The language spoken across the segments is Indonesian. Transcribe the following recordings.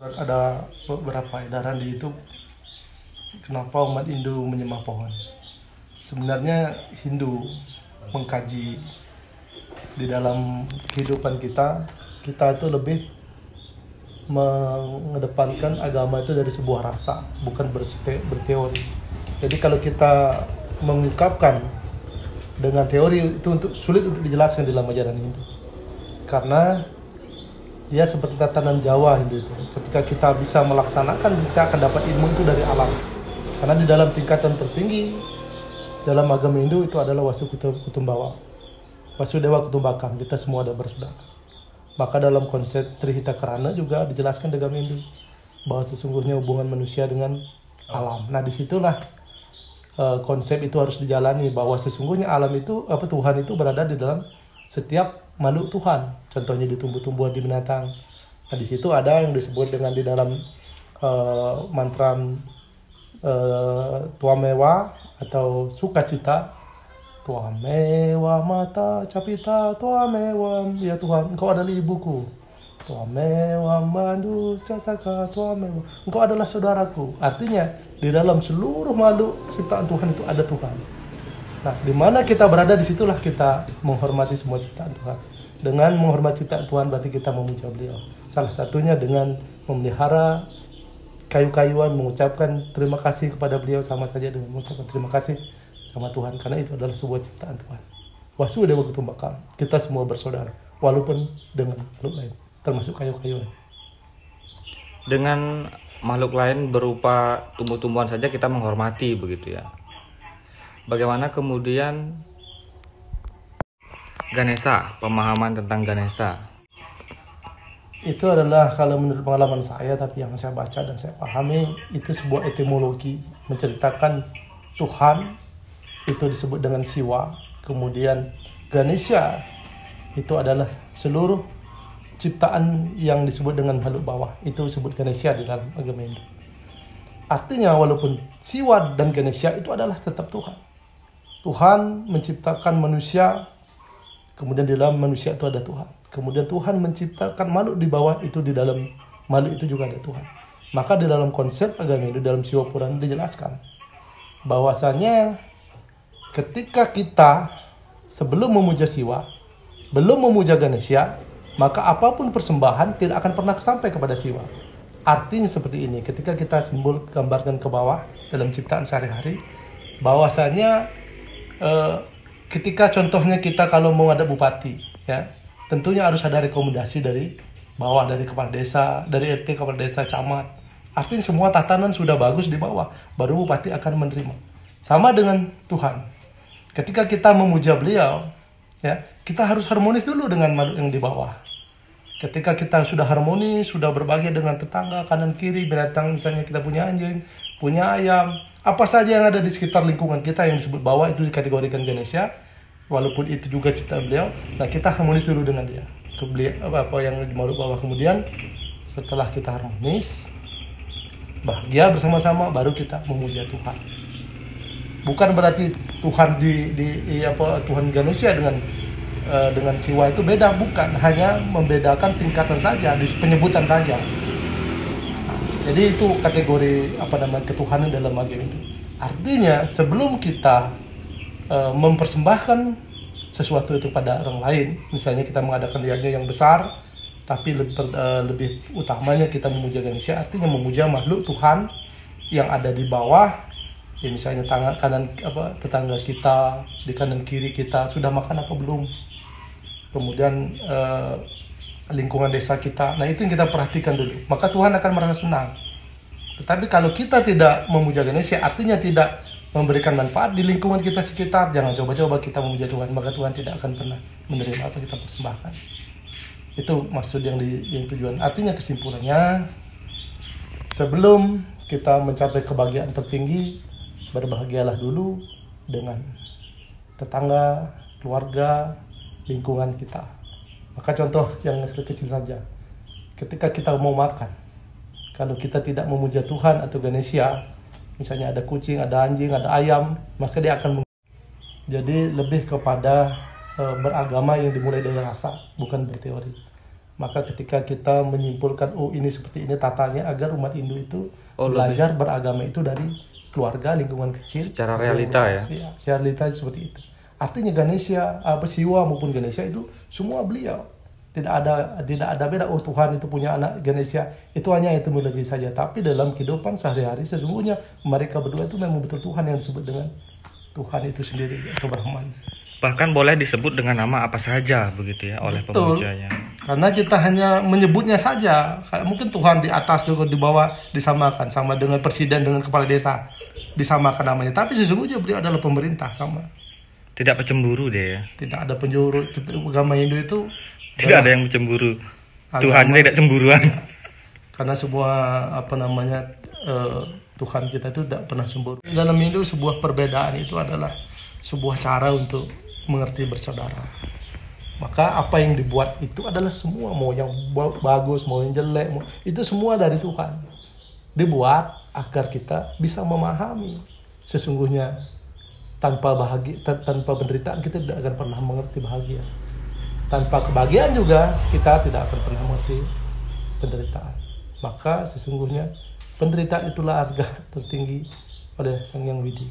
Ada beberapa edaran di YouTube kenapa umat Hindu menyembah pohon. Sebenarnya Hindu mengkaji di dalam kehidupan kita itu lebih mengedepankan agama itu dari sebuah rasa, bukan berteori. Jadi kalau kita mengungkapkan dengan teori itu sulit untuk dijelaskan dalam ajaran Hindu. Karena ya seperti tatanan Jawa Hindu itu. Ketika kita bisa melaksanakan, kita akan dapat ilmu itu dari alam. Karena di dalam tingkatan tertinggi dalam agama Hindu itu adalah Wasu Kutumbawa. Wasudewa Kutumbakam, kita semua ada bersaudara. Maka dalam konsep Trihita Karana juga dijelaskan di agama Hindu bahwa sesungguhnya hubungan manusia dengan alam. Nah disitulah konsep itu harus dijalani, bahwa sesungguhnya alam itu, Tuhan itu berada di dalam setiap makhluk Tuhan. Contohnya di tumbuh-tumbuhan, di binatang. Nah di situ ada yang disebut dengan di dalam mantra Tuamewa atau sukacita. Tuamewa mata capita, Tuamewa ya Tuhan, Engkau adalah ibuku. Tuamewa mandu casaka, Tuamewa, Engkau adalah saudaraku. Artinya di dalam seluruh makhluk ciptaan Tuhan itu ada Tuhan. Nah, di mana kita berada, disitulah kita menghormati semua ciptaan Tuhan. Dengan menghormati ciptaan Tuhan berarti kita memuja beliau. Salah satunya dengan memelihara kayu-kayuan, mengucapkan terima kasih kepada beliau sama saja dengan mengucapkan terima kasih sama Tuhan. Karena itu adalah sebuah ciptaan Tuhan. Wasudewa Kutumbakam, kita semua bersaudara, walaupun dengan makhluk lain, termasuk kayu-kayuan. Dengan makhluk lain berupa tumbuh-tumbuhan saja kita menghormati, begitu ya. Bagaimana kemudian Ganesha, pemahaman tentang Ganesha? Itu adalah, kalau menurut pengalaman saya, tapi yang saya baca dan saya pahami, itu sebuah etimologi menceritakan Tuhan itu disebut dengan Siwa. Kemudian Ganesha itu adalah seluruh ciptaan yang disebut dengan makhluk bawah, itu disebut Ganesha di dalam agama Hindu. Artinya walaupun Siwa dan Ganesha itu adalah tetap Tuhan. Tuhan menciptakan manusia, kemudian di dalam manusia itu ada Tuhan. Kemudian Tuhan menciptakan makhluk di bawah, itu di dalam makhluk itu juga ada Tuhan. Maka di dalam konsep agama Hindu, dalam Siwa Purana dijelaskan bahwasanya ketika kita sebelum memuja Siwa, belum memuja Ganesha, maka apapun persembahan tidak akan pernah sampai kepada Siwa. Artinya seperti ini, ketika kita simbol gambarkan ke bawah dalam ciptaan sehari-hari, bahwasanya ketika contohnya kita kalau mau ada bupati, ya tentunya harus ada rekomendasi dari bawah, dari kepala desa, dari RT, kepala desa, camat. Artinya semua tatanan sudah bagus di bawah, baru bupati akan menerima. Sama dengan Tuhan. Ketika kita memuja beliau, ya kita harus harmonis dulu dengan makhluk yang di bawah. Ketika kita sudah harmonis, sudah berbahagia dengan tetangga, kanan kiri, binatang, misalnya kita punya anjing, punya ayam, apa saja yang ada di sekitar lingkungan kita yang disebut bawah itu dikategorikan Ganesha, walaupun itu juga ciptaan beliau. Nah kita harmonis dulu dengan dia, apa yang di makhluk bawah. Kemudian setelah kita harmonis, bahagia bersama-sama, baru kita memuja Tuhan. Bukan berarti Tuhan Tuhan Ganesha dengan Siwa itu beda, bukan, hanya membedakan tingkatan saja, di penyebutan saja. Jadi itu kategori ketuhanan dalam agama itu. Artinya sebelum kita mempersembahkan sesuatu itu pada orang lain, misalnya kita mengadakan yajna yang besar, tapi lebih utamanya kita memuja Ganesha, artinya memuja makhluk Tuhan yang ada di bawah. Ya misalnya tetangga kita, di kanan kiri kita sudah makan apa belum, kemudian lingkungan desa kita. Nah itu yang kita perhatikan dulu, maka Tuhan akan merasa senang. Tetapi kalau kita tidak memuja Ganesha, artinya tidak memberikan manfaat di lingkungan kita sekitar, jangan coba-coba kita memuja Tuhan, maka Tuhan tidak akan pernah menerima apa kita persembahkan. Itu maksud yang tujuan. Artinya kesimpulannya, sebelum kita mencapai kebahagiaan tertinggi, berbahagialah dulu dengan tetangga, keluarga, lingkungan kita. Maka contoh yang kecil saja, ketika kita mau makan, kalau kita tidak memuja Tuhan atau Ganesha, misalnya ada kucing, ada anjing, ada ayam, maka dia akan jadi lebih kepada beragama yang dimulai dari rasa, bukan berteori. Maka ketika kita menyimpulkan, oh ini seperti ini tatanya, agar umat Hindu itu lebih beragama itu dari keluarga, lingkungan kecil. secara realita ya. Secara realita seperti itu. Artinya Ganesha, Siwa maupun Ganesha itu semua beliau. Tidak ada beda, oh Tuhan itu punya anak Ganesha, itu hanya etimologi saja. Tapi dalam kehidupan sehari-hari sesungguhnya mereka berdua itu memang betul Tuhan yang disebut dengan Tuhan itu sendiri atau Brahman. Bahkan boleh disebut dengan nama apa saja begitu ya oleh pemujanya. Karena kita hanya menyebutnya saja. Mungkin Tuhan di atas dengan di bawah disamakan, sama dengan presiden dengan kepala desa disamakan namanya. Tapi sesungguhnya beliau adalah pemerintah sama. Tidak pencemburu deh ya. Tidak ada penjuru. Agama Hindu itu tidak ada yang cemburu. Tuhan tidak cemburuan. Karena semua Tuhan kita itu tidak pernah cemburu. Dalam Hindu sebuah perbedaan itu adalah sebuah cara untuk mengerti bersaudara. Maka apa yang dibuat itu adalah semua, mau yang bagus, mau yang jelek, itu semua dari Tuhan. Dibuat agar kita bisa memahami sesungguhnya tanpa bahagia, tanpa penderitaan kita tidak akan pernah mengerti bahagia. Tanpa kebahagiaan juga kita tidak akan pernah mengerti penderitaan. Maka sesungguhnya penderitaan itulah harga tertinggi oleh Sang Yang Widi.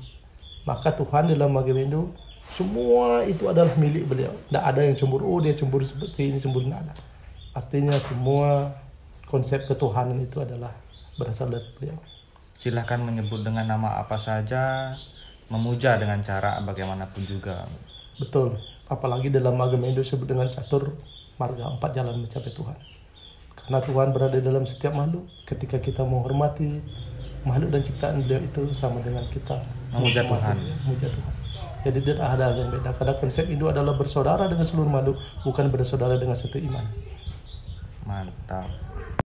Maka Tuhan dalam agama Hindu semua itu adalah milik beliau. Tidak ada yang cemburu, oh dia cemburu seperti ini, cemburu tidak ada. Artinya semua konsep ketuhanan itu adalah berasal dari beliau. Silahkan menyebut dengan nama apa saja, memuja dengan cara bagaimanapun juga. Betul. Apalagi dalam agama Hindu disebut dengan catur marga, 4 jalan mencapai Tuhan. Karena Tuhan berada dalam setiap makhluk. Ketika kita menghormati makhluk dan ciptaan beliau itu sama dengan kita memuja Tuhan. Memuja Tuhan. Jadi tidak ada yang beda. Karena konsep Hindu adalah bersaudara dengan seluruh makhluk, bukan bersaudara dengan satu iman. Mantap.